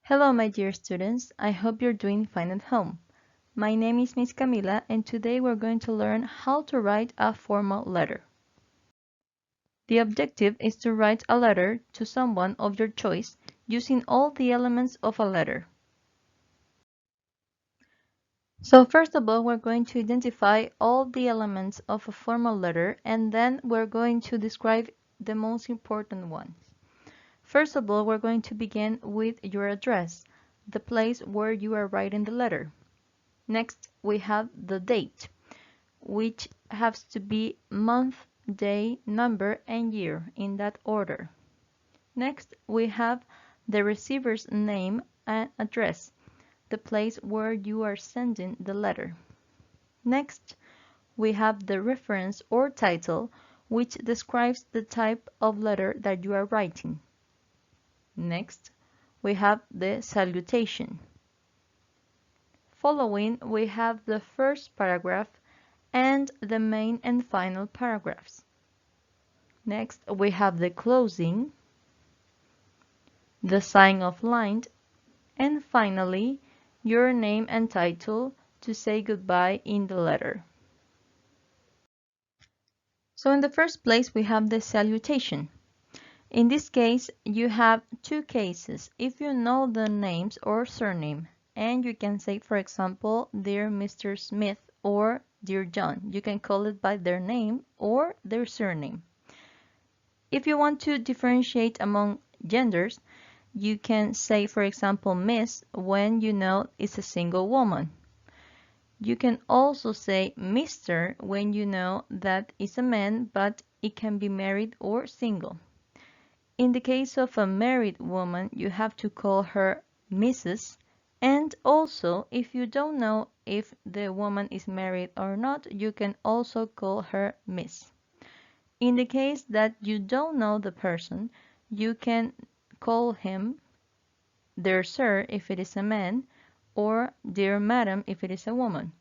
Hello, my dear students. I hope you're doing fine at home. My name is Miss Camila, and today we're going to learn how to write a formal letter. The objective is to write a letter to someone of your choice using all the elements of a letter. So first of all, we're going to identify all the elements of a formal letter, and then we're going to describe the most important ones. First of all, we're going to begin with your address, the place where you are writing the letter. Next, we have the date, which has to be month, day, number, and year in that order. Next, we have the receiver's name and address, the place where you are sending the letter. Next, we have the reference or title, which describes the type of letter that you are writing. Next, we have the salutation. Following, we have the first paragraph and the main and final paragraphs. Next, we have the closing, the sign of line, and finally, your name and title to say goodbye in the letter. So in the first place, we have the salutation. In this case, you have two cases. If you know the names or surname, and you can say, for example, Dear Mr. Smith or Dear John. You can call it by their name or their surname. If you want to differentiate among genders, you can say, for example, Miss when you know it's a single woman. You can also say Mr. when you know that it's a man, but it can be married or single. In the case of a married woman, you have to call her Mrs. And also, if you don't know if the woman is married or not, you can also call her Miss. In the case that you don't know the person, you can call him Dear Sir if it is a man, or Dear Madam if it is a woman.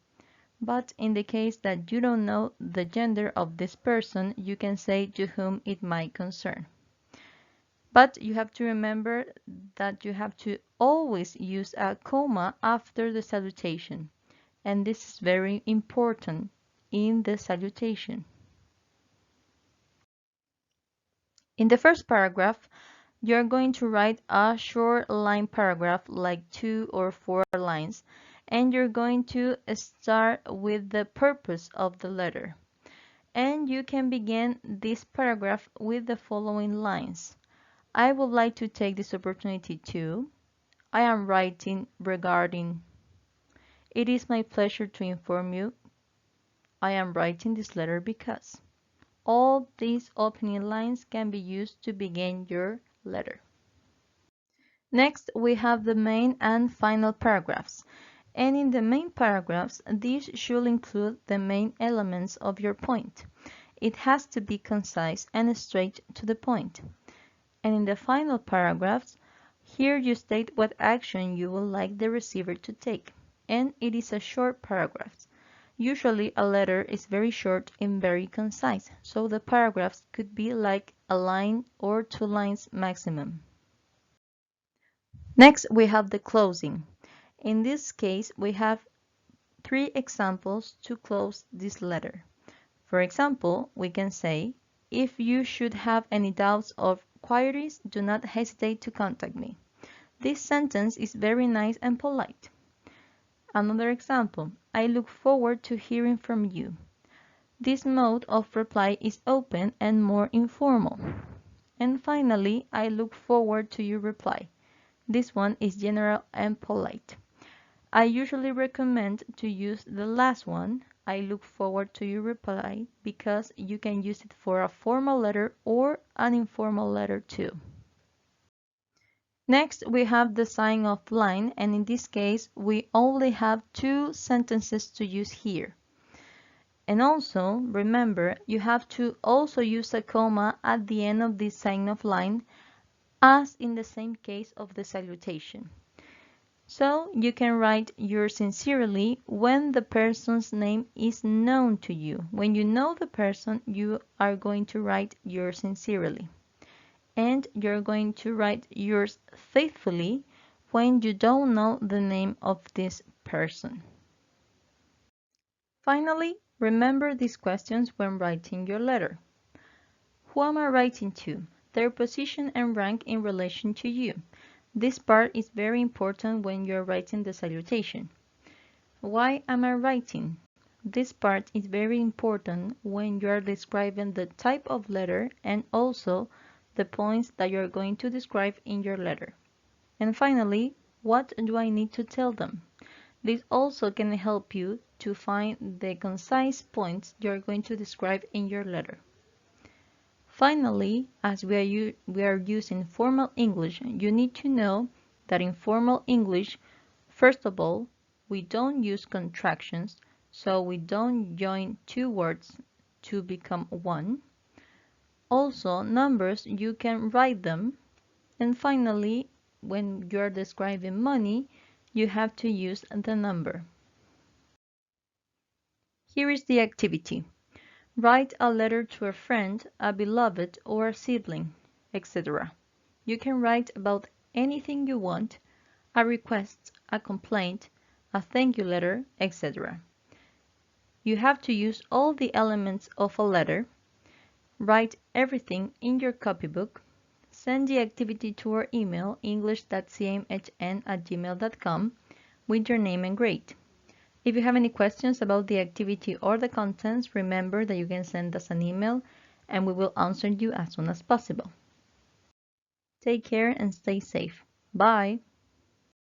But in the case that you don't know the gender of this person, you can say to whom it might concern. But you have to remember that you have to always use a comma after the salutation. And this is very important in the salutation. In the first paragraph, you're going to write a short line paragraph like 2 or 4 lines, and you're going to start with the purpose of the letter. And you can begin this paragraph with the following lines. I would like to take this opportunity to. I am writing regarding. It is my pleasure to inform you. I am writing this letter because. All these opening lines can be used to begin your letter. Next, we have the main and final paragraphs. And in the main paragraphs, these should include the main elements of your point. It has to be concise and straight to the point. And in the final paragraphs, here you state what action you would like the receiver to take. And it is a short paragraph. Usually a letter is very short and very concise, so the paragraphs could be like a line or 2 lines maximum. Next, we have the closing. In this case, we have 3 examples to close this letter. For example, we can say, if you should have any doubts or queries, do not hesitate to contact me. This sentence is very nice and polite. Another example, I look forward to hearing from you. This mode of reply is open and more informal. And finally, I look forward to your reply. This one is general and polite. I usually recommend to use the last one, I look forward to your reply, because you can use it for a formal letter or an informal letter too. Next, we have the sign of line, and in this case, we only have 2 sentences to use here. And also, remember, you have to also use a comma at the end of this sign of line, as in the same case of the salutation. So you can write yours sincerely when the person's name is known to you. When you know the person, you are going to write yours sincerely. And you're going to write yours faithfully when you don't know the name of this person. Finally, remember these questions when writing your letter. Who am I writing to? Their position and rank in relation to you. This part is very important when you're writing the salutation. Why am I writing? This part is very important when you are describing the type of letter and also the points that you're going to describe in your letter. And finally, what do I need to tell them? This also can help you to find the concise points you're going to describe in your letter. Finally, as we are using formal English, you need to know that in formal English, first of all, we don't use contractions, so we don't join two words to become one. Also, numbers, you can write them. And finally, when you're describing money, you have to use the number. Here is the activity. Write a letter to a friend, a beloved, or a sibling, etc. You can write about anything you want, a request, a complaint, a thank you letter, etc. You have to use all the elements of a letter, write everything in your copybook, send the activity to our email english.cmhn@gmail.com with your name and grade. If you have any questions about the activity or the contents, remember that you can send us an email and we will answer you as soon as possible. Take care and stay safe. Bye!